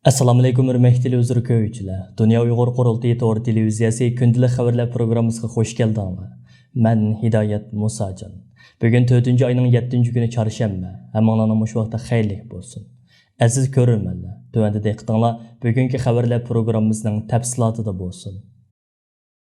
Assalamu alaykum hörmətli izləyicilər. Dunya Uyghur Qurultiyi to'g'ri televiziyasi kündilik xəvərlər proqramımıza xoş gəldiniz. Mən Hidayət Musacan. Bugün 4-cü ayının 7-ci günü çarşamba. Həmmanlarına bu vaxtda xeyirlik olsun. Əziz görürmənlər, tövəndə diqqətinizlər bugünkü xəvərlər proqramımızın təfsilatı da olsun.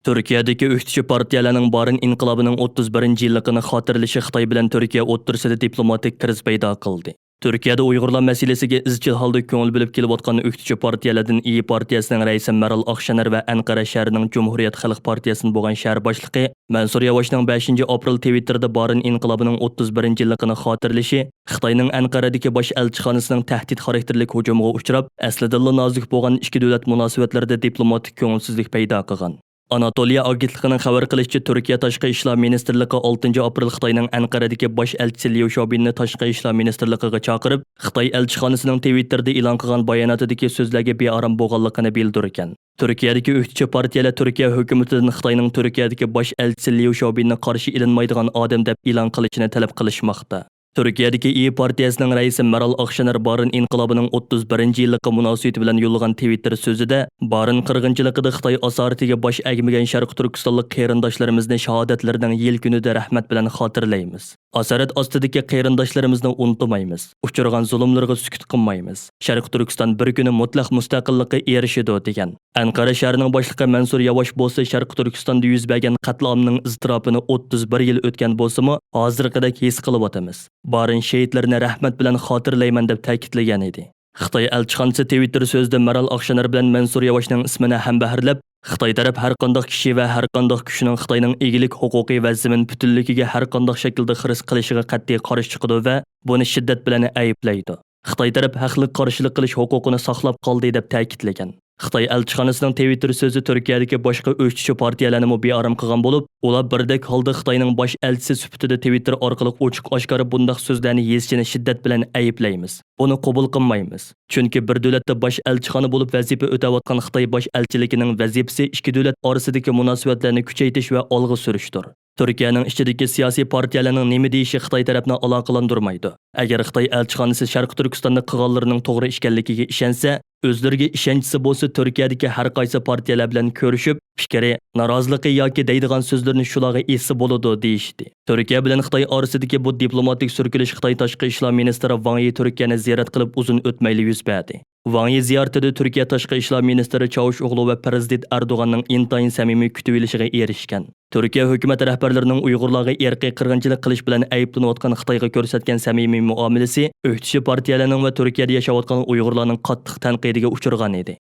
Türkiyədəki öhtücü partiyalarning Barin inqilabının 31-ci illigini xatırlaşı Xitoy bilan Türkiyə o'rtasida diplomatik kriz paydo qildi. Türkiyədə Uyğurlar məsələsiga izchil holda ko'ngil bilib kelayotgan öhtücü partiyalardan İyi partiyasining raisi Meral Akşener və Ankara shahrining Cumhuriyet Xalq partiyasının bo'lgan shahar boshlig'i Mansur Yavaşning 5 aprel Twitterda Barin inqilobining 31-ci illigini xatırlashi Xitoyning Anqaradagi bosh elchixonasining tahdid xarakterlik hujumiga uchrab, aslida nozik bo'lgan ikki davlat munosabatlarida diplomatik ko'ngilsizlik paydo qilgan. Anatoliya agentligining xabar qilishicha, Turkiya Tashqi ishlar ministrligi 6 aprel Xitoyning Anqaradagi bosh elchisi Liu Xiaobinni Tashqi ishlar ministrligiga chaqirib, Xitoy elchixonasining Twitterda e'lon qilgan bayonotidagi so'zlarga bearam bo'lganligini bildirgan. Turkiyadagi o'htücü partiyalar Turkiya hukumatidan Xitoyning Turkiyadagi bosh elchisi Liu Xiaobinni qarshi ilinmaydigan odam deb e'lon qilishini talab qilishmoqda. Türkiyədəki İyi partiyasının raisi Meral Akşener Barin inqilabının 31-ci illiqi münasibəti bilan yollagan Twitter sözüdə Barin qırğınçılığında Xitoy asaratiga bosh egmagan Sharq Turkistonlik qarindoshlarimizni shahodatlarining yil kunida rahmat bilan xotirlaymiz. Asarat ostidagi qarindoshlarimizni unutmaymiz. Uchirgan zulmlarga sukut qilmaymiz. Sharq Turkiston bir kuni mutlaq mustaqillikka erishadi degan. Ankara shahrining boshlig'i Mansur Yavaş bo'lsa Sharq Turkistonda yuz bergan qatlamning iztirobini 31 yil o'tgan bo'lsa-mu, hozirgidek his qilyapmiz. Barin shehidlarni rahmat bilan xotirlayman deb ta'kidlagan edi. Xitoy elchixonasi Twitter so'zida Meral Akşener bilan Mansur Yavaşning ismini ham bahrlab, Xitoy taraf har qanday kishi va har qanday kuchning Xitoyning egilik huquqiy va zamin butunligiga har qanday shaklda xiris qilishiga qat'iy qarshi chiqadi va buni shiddat bilan ayblaydi. Xitoy taraf haqliq qarshilik qilish huquqini saqlab qoldi deb ta'kidlagan. Xitoy elchixonasining Twitter so'zi Turkiyadagi boshqa o'chtücü partiyalarni bearam qilgan bo'lib, ular birdek holda Xitoyning bosh elchisi sifatida Twitter orqali ochiq-oshkora bundaq so'zlarni yezishini shiddat bilan ayblaymiz. Buni qabul qilmaymiz. Chunki bir davlatda bosh elchixona bo'lib vazifa o'tayotgan Xitoy bosh elchiligining vazifasi ikki davlat orasidagi munosabatlarni kuchaytirish va olg'a surishdir. Turkiyaning ichidagi siyosiy partiyalarning nima deyishi Xitoy tarafini aloqalantirmaydi. Agar Xitoy elchixonasi Sharq Turkistonda qilganlarining to'g'ri ishkanligiga ishonsa, o'zlariga ishonchisi bo'lsa, Turkiyadagi har qaysi partiyalar bilan ko'rishib, fikri, noroziligi yoki deydigan so'zlarni shularga esi bo'ladi deyishdi. Turkiya bilan Xitoy orasidagi bu diplomatik surkilish Xitoy tashqi ishlar ministri Wang Yi Turkiyani ziyorat qilib uzun o'tmayli yuz berdi. Wang Yi ziyoratida Turkiya tashqi ishlar ministri Çavuşoğlu va prezident Erdo'g'anning intayin samimiy kutib olishiga erishgan. Turkiya hukumat rahbarlarining Uyg'urlarga irqiy qirg'inchilik qilish bilan ayblanayotgan Xitoyga ko'rsatgan samimiy muomalasi o'htücü partiyalarning va Turkiyada yashayotgan Uyg'urlarning qattiq tanqidiga uchirgan edi.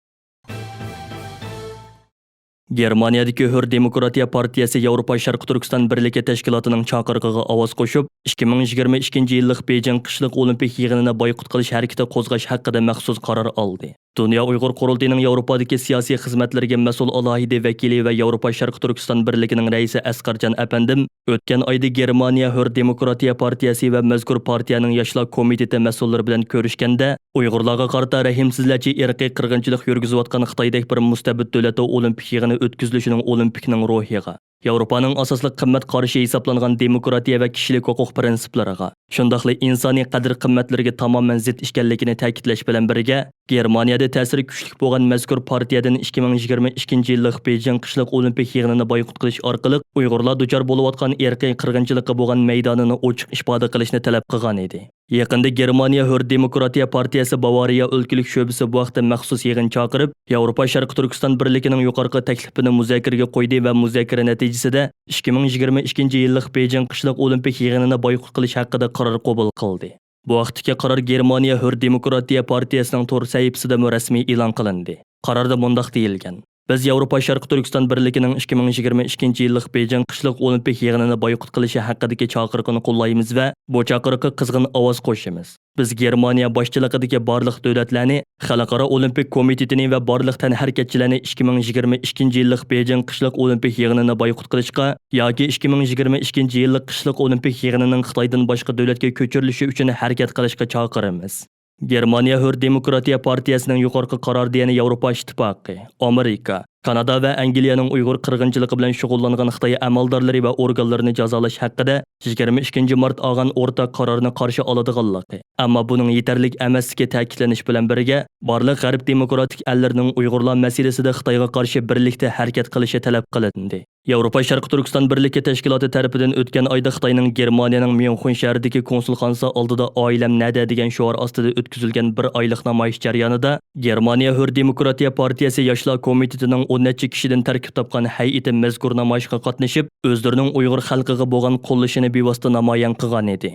Germaniyadagi Hür Demokratiya partiyasi Yevropa Sharq Turkiston birligi tashkilotining chaqirig'iga ovoz qo'shib, 2022-yillik Beijing qishliq olimpik yig'inini boykot qilish harakati qo'zg'ash haqida maxsus qaror oldi. Dunya Uyghur Qurultiyining Yevropadagi siyosiy xizmatlarga mas'ul alohida vakili va Yevropa Sharq Turkiston birligining raisi Asqarjon apandim o'tgan oyda Germaniya Hür Demokratiya partiyasi va mazkur partiyaning yoshlar komiteti mas'ullari bilan ko'rishganda, Uyg'urlarga qarata rahimsizlarcha irqiy qirg'inchilik yurgizayotgan Xitoydek bir mustabid davlatda olimpik yig'ini o'tkazilishining olimpikning ruhiga, Yevropaning asosli qimmat qarashi hisoblangan demokratiya va kishilik huquq prinsiplariga, shundaqli insoniy qadr-qimmatlarga tamoman zid ekanligini ta'kidlash bilan birga, Germaniyada ta'siri kuchli bo'lgan mazkur partiyadan 2022-yillik Beijing qishliq olimpik yig'inini boykot qilish orqali Uyg'urlar duchor bo'layotgan irqiy qirg'inchilikqa bo'lgan maydonini ochiq ifoda qilishni talab qilgan edi. Yaqinda Germaniya Hür Demokratiya partiyasi Bavariya o'lkalik sho'basi bu vaqtda maxsus yig'in chaqirib, Yevropa Sharq Turkiston birligining yuqorqi taklifini muzokaraga qo'ydi va muzokara natijasida 2022-yillik Beijing qishliq olimpik yig'inini boykot qilish haqida qaror qabul qildi. Bu vaqtdagi qaror Germaniya Hür Demokratiya partiyasining to'g'ri sahifasida rasmiy e'lon qilindi. Qarorda mundaq deyilgan: Biz Yevropa Sharq Turkiston birligining 2022-yillik Beijing qishliq olimpik yig'inini boykot qilishi haqidagi chaqiriqni qo'llaymiz va bu chaqiriqqa qizg'in ovoz qo'shamiz. Biz Germaniya boshchiligidagi barliq davlatlarni, Xalqaro olimpik komitetini va barliq tanharakatchilarni 2022-yillik Beijing qishliq olimpik yig'inini boykot qilishga yoki 2022-yillik qishliq olimpik yig'inining Xitoydan boshqa davlatga ko'chirilishi uchun harakat qilishga chaqiramiz. Germaniya Hür Demokratiya partiyasining yuqorqi qarorida yana Yevropa Ittifoqi, Amerika, Kanada va Angliyaning Uyg'ur qirg'inchiligi bilan shug'ullangan Xitoy amaldorlari va organlarini jazolash haqida 22 mart olgan o'rtaq qarorni qarshi oladiganligi. Ammo buning yetarli emasligi ta'kidlanish bilan birga, barliq g'arb demokratik ellarning Uyg'urlar masalasida Xitoyga qarshi birlikda harakat qilishi talab qilindi. Yevropa Sharqi Turkiston birligi tashkiloti tarafidan o'tgan oyda Xitoyning Germaniyaning Myunxen shahridagi konsulxonasi oldida oilam nada degan shior ostida o'tkazilgan bir oylik namoyish jarayonida Germaniya Hür Demokratiya partiyasi yoshlar komitetining 10 necha kishidan tarkib topgan hay'ati mazkur namoyishga qatnashib, o'zlarining Uyg'ur xalqiga bo'lgan qo'llashini bevosita namoyon qilgan edi.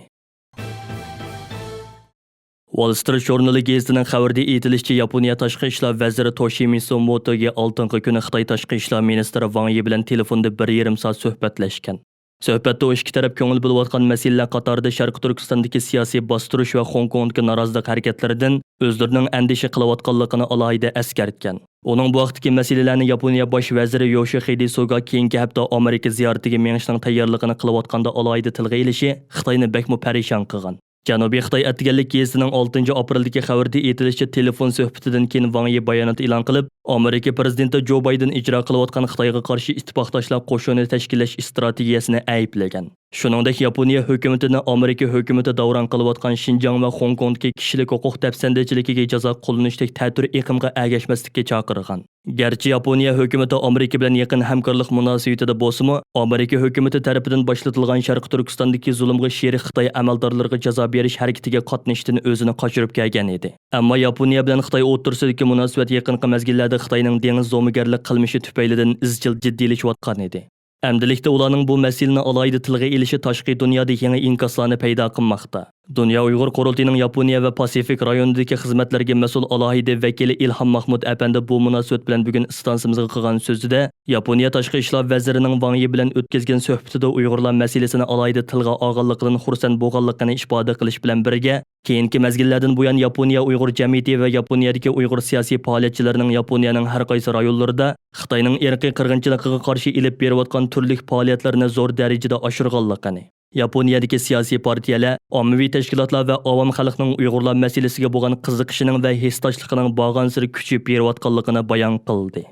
Wall Street jurnali gazetining xabarida aytilishicha, Yaponiya tashqi ishlar vaziri Toshimitsu Motoga oltinchi kuni Xitoy tashqi ishlar ministri Wang Yi bilan telefonda 1,5 soat suhbatlashgan. Suhbatda o ikki taraf ko'ngil bo'layotgan masalalar qatorida Sharqi Turkistondagi siyosiy bostirish va Hong Kongdagi norozilik harakatlaridan o'zlarining andisha qilayotganligini alohida eskartgan. Uning bu vaqtdagi masalalarni Yaponiya bosh vaziri Yoshihide Suga keyingi hafta Amerika ziyoratiga menishning tayyorligini qilayotganda alohida tilga ilishi Xitoyni bakmo parishon qilgan. Janubiy Xitoy atganlik gazetining 6 aprildagi xabarida aytilishicha, telefon suhbatidan keyin Wang Yi bayonot e'lon qilib, Amerika prezidenti Jo Bayden ijro qilayotgan Xitoyga qarshi ittifoqdoshlar qo'shinini tashkillash strategiyasini ayblagan. Shuningdek, Yaponiya hukumatini Amerika hukumati davron qilayotgan Xinjiang va Hong Kongdagi kishilik huquq tafsandachiligiga jazo qo'llanishlik ta'tir iqimga agashmaslikka chaqirgan. Garchi Yaponiya hukumati Amerika bilan yaqin hamkorlik munosabatida bo'lsa-mu, Amerika hukumati tarafidan boshlatilgan Sharq Turkistondagi zulmga sherik Xitoy amaldorlariga jazo berish harakatiga qatnashishdan o'zini qochirib kelgan edi. Ammo Yaponiya bilan Xitoy o'rtasidagi munosabat yaqinqi mezgillarda Xitoyning dengiz zo'migarlik qilmishi tufaylidan izchil jiddiylashayotgan edi. Amdilikda ularning bu masalani alohida tilga ilishi tashqi dunyoda yangi inkoslarni paydo qilmoqda. Dunya Uyg'ur Qurultiyining Yaponiya va Pasifik rayonidagi xizmatlarga mas'ul alohida vakili Ilham Mahmud apandi bu munosabat bilan bugun istansimizga qilgan so'zida Yaponiya tashqi ishlar vazirining Wang Yi bilan o'tkazgan suhbatida Uyg'urlar masalasini alohida tilga olganligidan xursand bo'lganligini ifoda qilish bilan birga, keyingi mezgillardan buyon Yaponiya Uyg'ur jamiyati va Yaponiyadagi Uyg'ur siyosiy faoliyatchilarining Yaponiyaning har qaysi rayonlarida Xitoyning irqiy qirg'inchiligiga qarshi ilib berayotgan turli faoliyatlarni zo'r darajada oshirganligini, Yaponiyadagi siyosiy partiyalar, ommaviy tashkilotlar va avom xalqning Uyg'urlar masalasiga bo'lgan qiziqishining va hissdoshligining bog'ansiri kuchayib berayotganligini bayon qildi.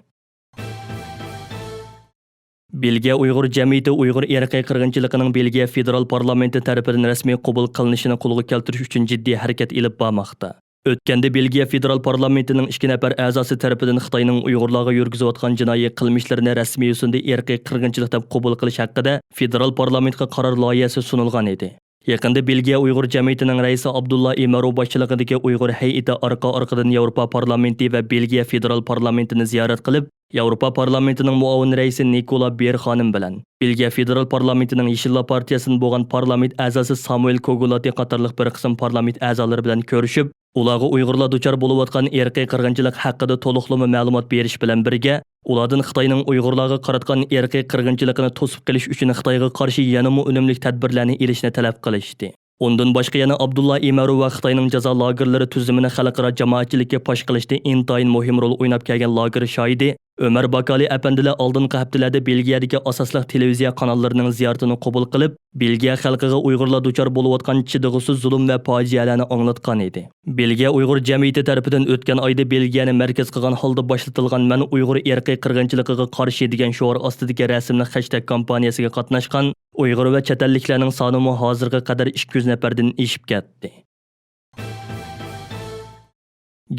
Belgiya Uyg'ur jamiyati Uyg'ur irqiy qirg'inchiligining Belgiya federal parlamenti tomonidan rasmiy qabul qilinishini qo'lga keltirish uchun jiddiy harakat ilib bormoqda. O'tganda Belgiya federal parlamentining 2 nafar a'zosi tomonidan Xitoyning Uyg'urlarga yurgizayotgan jinoiy qilmishlarini rasmiy yo'sinda irqiy qirg'inchilik deb qabul qilish haqida federal parlamentga qaror loyihasi sunilgan edi. Yaqinda Belgiya Uyg'ur jamiyatining raisi Abdullah Imarov boshchiligidagi Uyg'ur hay'ati orqa-orqadan Yevropa parlamenti va Belgiya federal parlamentini ziyorat qilib, Yevropa parlamentining muavin raisi Nikola Ber xonim bilan Belgiya federal parlamentining Yeshillar partiyasining bo'lgan parlament a'zosi Samuel Kogulati qatorliq bir qism parlament a'zolari bilan ko'rishib, ularga Uyg'urlar duchor bo'layotgan irqiy qirg'inchilik haqida to'liqlama ma'lumot berish bilan birga, ulardan Xitoyning Uyg'urlarga qaratgan irqiy qirg'inchiligini to'sib qilish uchun Xitoyga qarshi yanada unumli tadbirlarni elishni talab qilishdi. Undan boshqa yana Abdullah Imarov va Xitoyning jazo lagerlari tuzumini xalqaro jamoatchilikka fosh qilishda intayin muhim rol o'ynab kelgan lager shoidi Ömer Bakali apandilar oldingi haftalarda Belgiyadagi asosliq televiziya kanallarining ziyoratini qabul qilib, Belgiya xalqiga Uyg'urlar duchor bo'layotgan chidag'usiz zulm va fojialarni anglatgan edi. Belgiya Uyg'ur jamiyati tomonidan o'tgan oyda Belgiyani markaz qilgan holda boshlatilgan "Men Uyg'ur irqiy qirg'inchiligiga qarshi" degan shior ostidagi rasmli hashtag kampaniyasiga qatnashgan Uyg'ur va chet elliklarning soni hozirga qadar 200 nafardan oshib ketdi.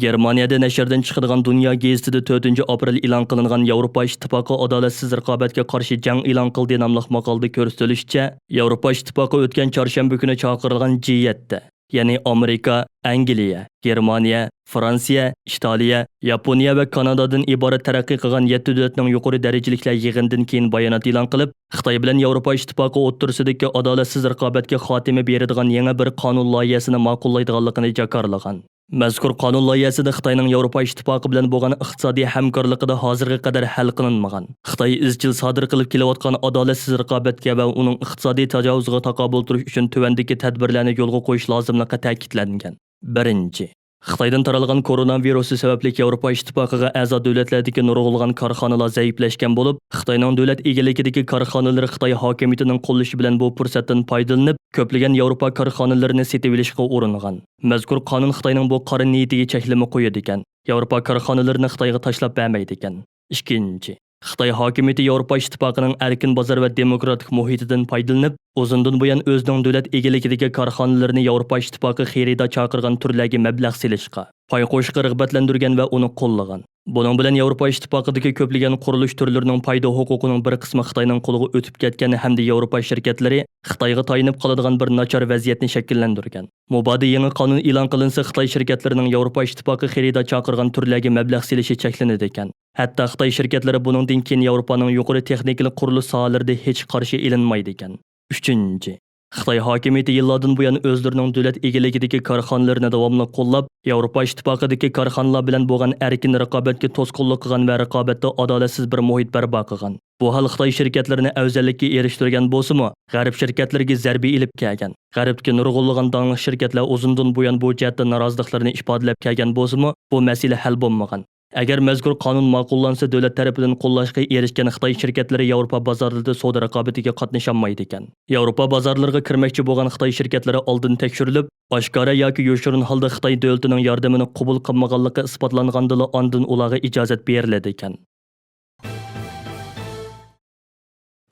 Germaniyada nashrdan chiqadigan Dunya gazetida 4 aprel e'lon qilingan Yevropa ittifoqi adolatsiz raqobatga qarshi jang e'lon qildi nomli maqolada ko'rsatilishicha, Yevropa ittifoqi o'tgan chorshanba kuni chaqirilgan G7, ya'ni Amerika, Angliya, Germaniya, Fransiya, Italiya, Yaponiya va Kanadadan iborat taraqqiy qilgan 7 davlatning yuqori darajaliklar yig'inidan keyin bayonot e'lon qilib, Xitoy bilan Yevropa ittifoqi o'rtasidagi adolatsiz raqobatga xotima beradigan yangi bir qonun loyihasini ma'qullaydiganligini jakarlagan. Mazkur qonun loyihasida Xitoyning Yevropa ittifoqi bilan bo'lgan iqtisodiy hamkorligida hozirga qadar hal qilinmagan, Xitoy izchil sodir qilib kelayotgan adolatsiz raqobatga va uning iqtisodiy tajovuzga taqobil turish uchun tuvandagi tadbirlarni yo'lga qo'yish lozimligi ta'kidlangan. Birinchi, Xitoydan taralgan koronavirusi sababli Yevropa ittifoqiga a'zo davlatlardagi nurg'ulg'an korxonalar zaiflashgan bo'lib, Xitoyning davlat egaligidagi korxonalar Xitoy hokimiyatining qo'llashi bilan bu fursatdan foydalanib, ko'plagan Yevropa korxonalarini setib olishga uringan. Mazkur qonun Xitoyning bu qora niyatiga cheklama qo'yadi ekan. Yevropa korxonalarini Xitoyga tashlab bermaydi ekan. İkinci, Xitoy hokimiyati Yevropa İttifaqının erkin bozor va demokratik muhitidan foydalanib, uzundan buyon o'zining davlat egiligidagi korxonalarini Yevropa İttifaqı xayrida chaqirgan turlarga mablag' selishga, pay qo'shishga rag'batlantirgan va uni qo'llagan. Bunun bilan Yevropa İttifaqidagi ko'plagan qurilish turlarining foyda huquqining bir qismi Xitoyning qo'liga o'tib ketgan hamda Yevropa shirkatlari Xitoyga tayinib qoladigan bir nachar vaziyatni shakllantirgan. Mubada yangi qonun e'lon qilinsa, Xitoy shirkatlarining Yevropa İttifaqı xayrida chaqirgan turlarga mablag' selishi cheklanadi ekan. Hatta Xitoy shirkatlari buningdan keyin Yevropaning yuqori texnik qurilish sohalarida hech qarshi elinmaydi ekan. Üçüncü, Xitoy hokimiyati yillardan buyon o'zlarining davlat egiligidagi korxonalarini davomli qo'llab, Yevropa İttifaqidagi korxonalar bilan bo'lgan erkin raqobatga to'sqinlik qilgan va raqobatda adolatsiz bir muhit barpo qilgan. Bu hal Xitoy shirkatlarini afzallikka erishtirgan bo'lsa-mu, G'arb shirkatlariga zarba ilib kelgan. G'arbga nurg'unlagan dongli shirkatlar uzundan buyon bu jihatda noroziliklarni ifodalab kelgan bo'lsa-mu, bu masala hal bo'lmagan. Agar mazkur qonun ma'qullansa, davlat tarafidan qo'llashga erishgan Xitoy shirkatlari Yevropa bozorlarida savdo raqobatiga qatnasholmaydi ekan. Yevropa bozorlariga kirmoqchi bo'lgan Xitoy shirkatlari oldin tekshirilib, oshkora yoki yoshirin holda Xitoy davlatining yordamini qabul qilmaganligi isbotlangandila ondan ularga ijozat beriladi ekan.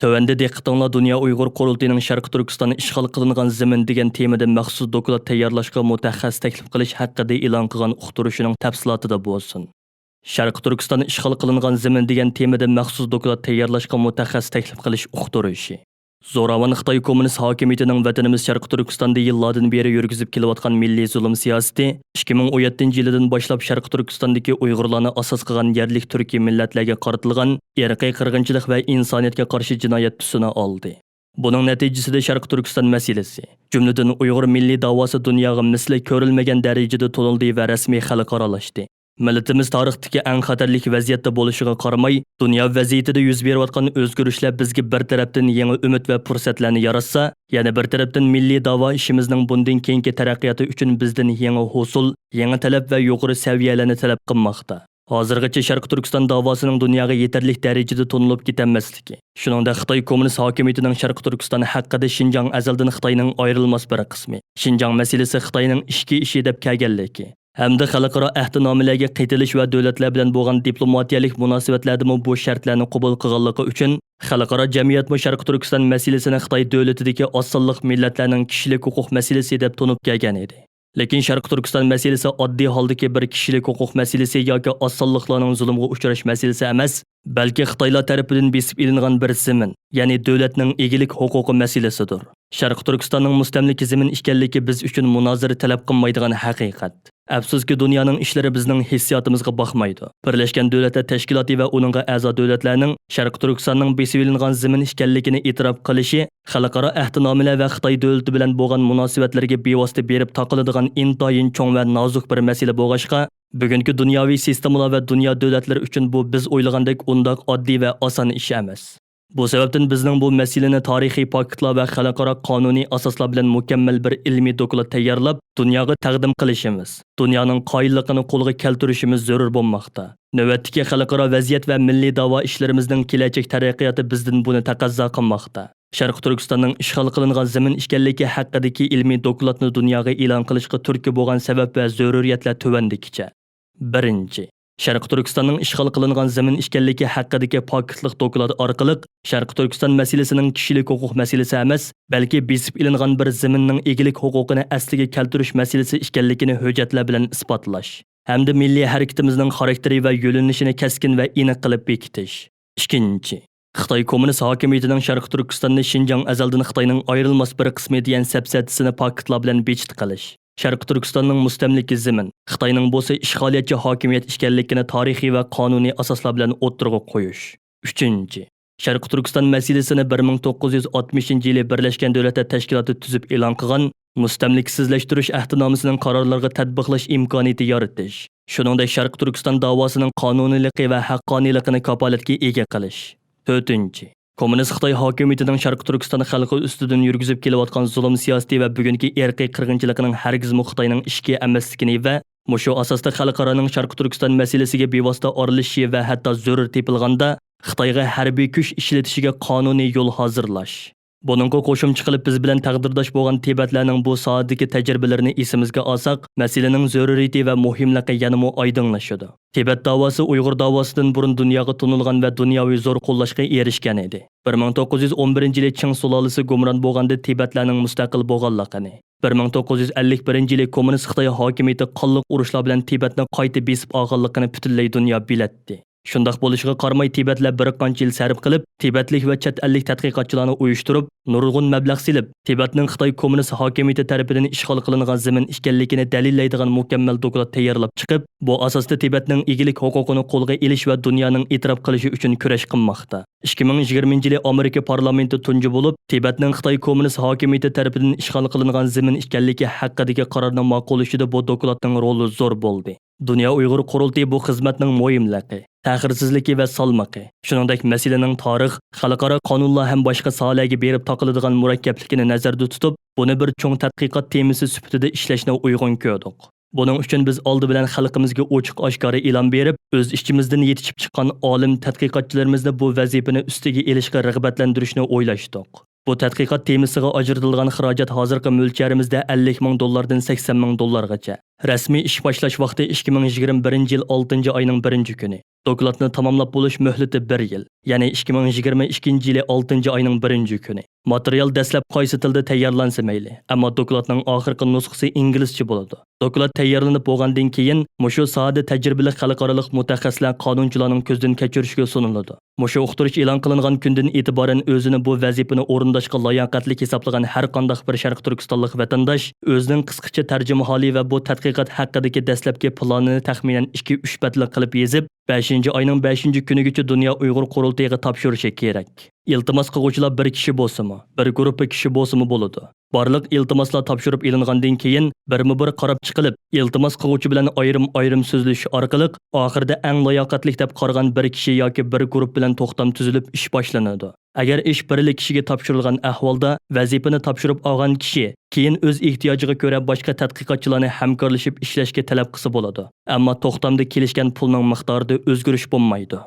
Tövəndə diqqətinizə Dunya Uyghur Qurultiyining Sharq Turkistonda ishg'ol qilingan zamin degan temada maxsus doklad tayyorlashga mutaxassis taklif qilish haqida e'lon qilgan uqtirishining tafsilotida bo'lsin. Sharq Turkistonda ishg'ol qilingan zamin degan temada maxsus doklad tayyorlashga mutaxassis taklif qilish uqtirishi. Zo'ravon Xitoy kommunist hokimiyatining vatanimiz Sharq Turkistonda yillardan beri yurgizib kelayotgan milliy zulm siyosati 2017-yildan boshlab Sharq Turkistondagi Uyg'urlarni asos qilgan yerlik turkiy millatlarga qaratilgan irqiy qirg'inchilik va insoniyatga qarshi jinoyat tusini oldi. Buning natijasida Sharq Turkiston masalasi, jumladan Uyg'ur milliy da'vosi dunyoga misli ko'rilmagan darajada to'ldi va rasmiy xalqaralashdi. Millatimiz tarixdagi eng xatarlik vaziyatda bo'lishiga qaramay, dunyo vaziyatida yuz berayotgan o'zgarishlar bizga bir tarafdan yangi umid va fursatlarni yaratsa, yana bir tarafdan milliy da'vo ishimizning bundan keyingi taraqqiyoti uchun bizdan yangi husul, yangi talab va yuqori saviyalarni talab qilmoqda. Hozirgacha Sharq Turkiston davosining dunyoga yetarli darajada tonilib ketanmasligi, shuningdek Xitoy kommunist hokimiyatining Sharq Turkiston haqida Xinjiang azaldan Xitoyning ayrilmas bir qismi, Xinjiang masalasi Xitoyning ishki ishi deb kelganligi hamda xalqaro ahdnomalarga qaytilish va davlatlar bilan bo'lgan diplomatiyalik munosabatlarda bu shartlarni qabul qilganligi uchun xalqaro jamiyat Sharq Turkiston masalasini Xitoy davlatidagi osonliq millatlarning kishilik huquq masalasi deb tonib kelgan edi. Lekin Sharq Turkiston masalasi oddiy holdagi bir kishilik huquq masalasi yoki osonliqlarning zulmga uchrash masalasi emas, balki Xitoylar tomonidan besib ilingan bir zamin, ya'ni davlatning egilik huquqi masalasidir. Sharq Turkistonning mustamlika zamin ekanligi biz uchun munozara talab qilmaydigan haqiqat. Afsuski dunyoning ishlari bizning hissiyotimizga baxmaydi. Birlashgan Davlatlar Tashkiloti va uning a'zo davlatlarning Sharq Turkistonning besib ilingan zamin ekanligini e'tirof qilishi, xalqaro ahdnomalar va Xitoy davlati bilan bo'lgan munosabatlarga bevosita berib taqiladigan intoyin cho'ng va nozik bir masala bo'lg'ashqa, bugungi dunyoviy sistemalar va dunyo davlatlari uchun bu biz o'ylagandek undoq oddiy va oson ish emas. Bu sababdan bizning bu masalani tarixiy faktlar va xalqaro qonuniy asoslar bilan mukammal bir ilmiy doklad tayyorlab, dunyoga taqdim qilishimiz, dunyoning qoyilligini qo'lga keltirishimiz zarur bo'lmoqda. Navbatdagi xalqaro vaziyat va milliy da'vo ishlarimizning kelajak taraqqiyoti bizdan buni taqozo qilmoqda. Sharq Turkistonning ishg'ol qilingan zamin ekanligi haqidagi ilmiy dokladni dunyoga e'lon qilishga turtki bo'lgan sabab va zaruriyatlar tuvandikicha. Birinchi, Sharq Turkistonning ishg'ol qilingan zamin ekanligi haqidagi faktlik doklad orqali Sharq Turkiston masalasining kishilik huquq masalasi emas, balki besib ilingan bir zaminning egilik huquqini asliga keltirish masalasi ekanligini hujjatlar bilan isbotlash hamda milliy harakatimizning xarakteri va yo'linishini keskin va aniq qilib bekitish. Ikkinchi, Xitoy kommunist hokimiyatining Sharq Turkistonni Xinjiang azaldan Xitoyning ayrilmas bir qismi degan sapsatisini faktlar bilan bekit qilish. Sharq Turkistonning mustamlika zamin, Xitoyning bo'lsa ishg'oliyatchi hokimiyat ekanligini tarixiy va qonuniy asoslar bilan o'ttirg'a qo'yish. Uchinchi, Sharq Turkiston masalasini 1960-yili Birlashgan Davlatlar Tashkiloti tuzib e'lon qilgan mustamlikasizlashtirish ahdnomasining qarorlariga tatbiqlash imkoniyati yaratish. Shuningdek, Sharq Turkiston davosining qonuniyligi va haqqoniyligini kafolatga ega qilish. To'rtinchi, kommunist Xitoy hokimiyatining Sharq Turkiston xalqi ustidan yurgizib kelayotgan zulm siyosati va bugungi irqiy qirg'inchiligining hargiz Xitoyning ishki emasligini va mushu asosda xalqaroning Sharq Turkiston masalasiga bevosita orilishi va hatto zarur tepilganda Xitoyga harbiy kuch ishlatishiga qonuniy yo'l hozirlash. Buningga qo'shimcha qilib biz bilan taqdirdosh bo'lgan Tibetlarning bu sohadagi tajribalarini esimizga olsak, masalaning zaruriyati va muhimligi yanada oydinlashadi. Tibet davosi Uyg'ur davosidan burun dunyoga tunilgan va dunyoviy zo'r qo'llashga erishgan edi. 1911-yili Qing sulolasi gumron bo'lganda Tibetlarning mustaqil bo'lganligini, 1951-yili kommunist Xitoy hokimiyati qonliq urushlar bilan Tibetni qayta besib olganligini butunlay dunyo bilatdi. Shundaq bo'lishiga qaramay Tibetlar bir qancha yil sarf qilib, Tibetlik va chet ellik tadqiqotchilarni uyushtirib, nurg'un mablag' silib, Tibetning Xitoy kommunist hokimiyati tarafidan ishg'ol qilingan zamin ekanligini dalillaydigan mukammal doklad tayyorlab chiqib, bu asosda Tibetning egilik huquqini qo'lga olish va dunyoning e'tirof qilishi uchun kurash qilmoqda. 2020-yili Amerika parlamenti tunji bo'lib, Tibetning Xitoy kommunist hokimiyati tarafidan ishg'ol qilingan zamin ekanligi haqidagi qarorni ma'qullashida bu dokladning roli zo'r bo'ldi. Dunya Uyg'ur qurultiyi bu xizmatning muhimligi, ta'xirsizligi va salmoqi, shuningdek masalaning tarix, xalqaro qonunlar ham boshqa sohalarga berib taqiladigan murakkabligini nazarda tutib, buni bir cho'ng tadqiqot temasi sifatida ishlashni uyg'un ko'rdik. Buning uchun biz oldi bilan xalqimizga ochiq-oshkora e'lon berib, o'z ishchimizdan yetishib chiqqan olim tadqiqotchilarimizni bu vazifani ustiga elishga rag'batlantirishni o'ylashdik. Bu tadqiqot temasiga ajratilgan xarajat hozirgi mo'lcharimizda $50,000 dan $80,000gacha. Rasmiy ish boshlash vaqti 2021-yil 6-oyning 1-kuni. Dokladni tamomlab bo'lish muhlati 1 yil, ya'ni 2022-yili 6-oyning 1-kuni. Material dastlab qaysi tilda tayyorlansa mayli, ammo dokladning oxirgi nusxasi inglizcha bo'ladi. Doklad tayyorlanib bo'lgandan keyin mushu sohada tajribali xalqaro mutaxassislar qonunchilarning ko'zdan kechirishga suniladi. Mushu uqtirish e'lon qilingan kundan e'tiboran o'zini bu vazifani o'rindashga layoqatli hisoblagan har qanday bir Sharq Turkistonlik vatandosh o'zining qisqacha tarjimaholi va bu tadqiqot haqidagi dastlabki planini taxminan 2-3 batli qilib yozib, 5-oyning 5-kunigacha Dunya Uyg'ur qurultiyiga topshirishi kerak. İltimas qiluvchilar bir kishi bo'lsa-mi, bir guruh kishi bo'lsa-mi bo'ladi. Barliq iltimoslar topshirib elingandan keyin birma-bir qarab chiqilib, iltimos qiluvchi bilan ayrim so'zlash orqali oxirida eng layoqatli deb qaragan bir kishi yoki bir guruh bilan to'xtam tuzilib ish boshlanadi. Agar ish birlik kishiga topshirilgan ahvolda vazifani topshirib olgan kishi keyin o'z ehtiyojiga ko'ra boshqa tadqiqotchilarni hamkorlashib ishlashga talab qilsa bo'ladi. Ammo to'xtamda kelishgan pulning miqdorida o'zgarish bo'lmaydi.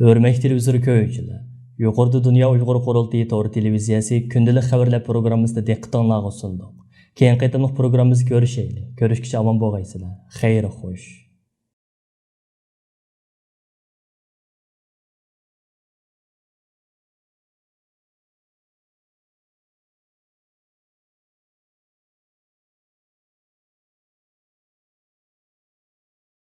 Hürmetli televizyon ko'ruvchilar, yuqorida Dunya Uyg'ur Qurultiyi to'g'ri televiziyasi kündəlik xəvərlər programmasida diqqətinizə sunduq. Keyin qaytamlıq proqramımızı görüşəylik. Görüşkiçə aman bo'lgaysizlar. Xeyr xoş.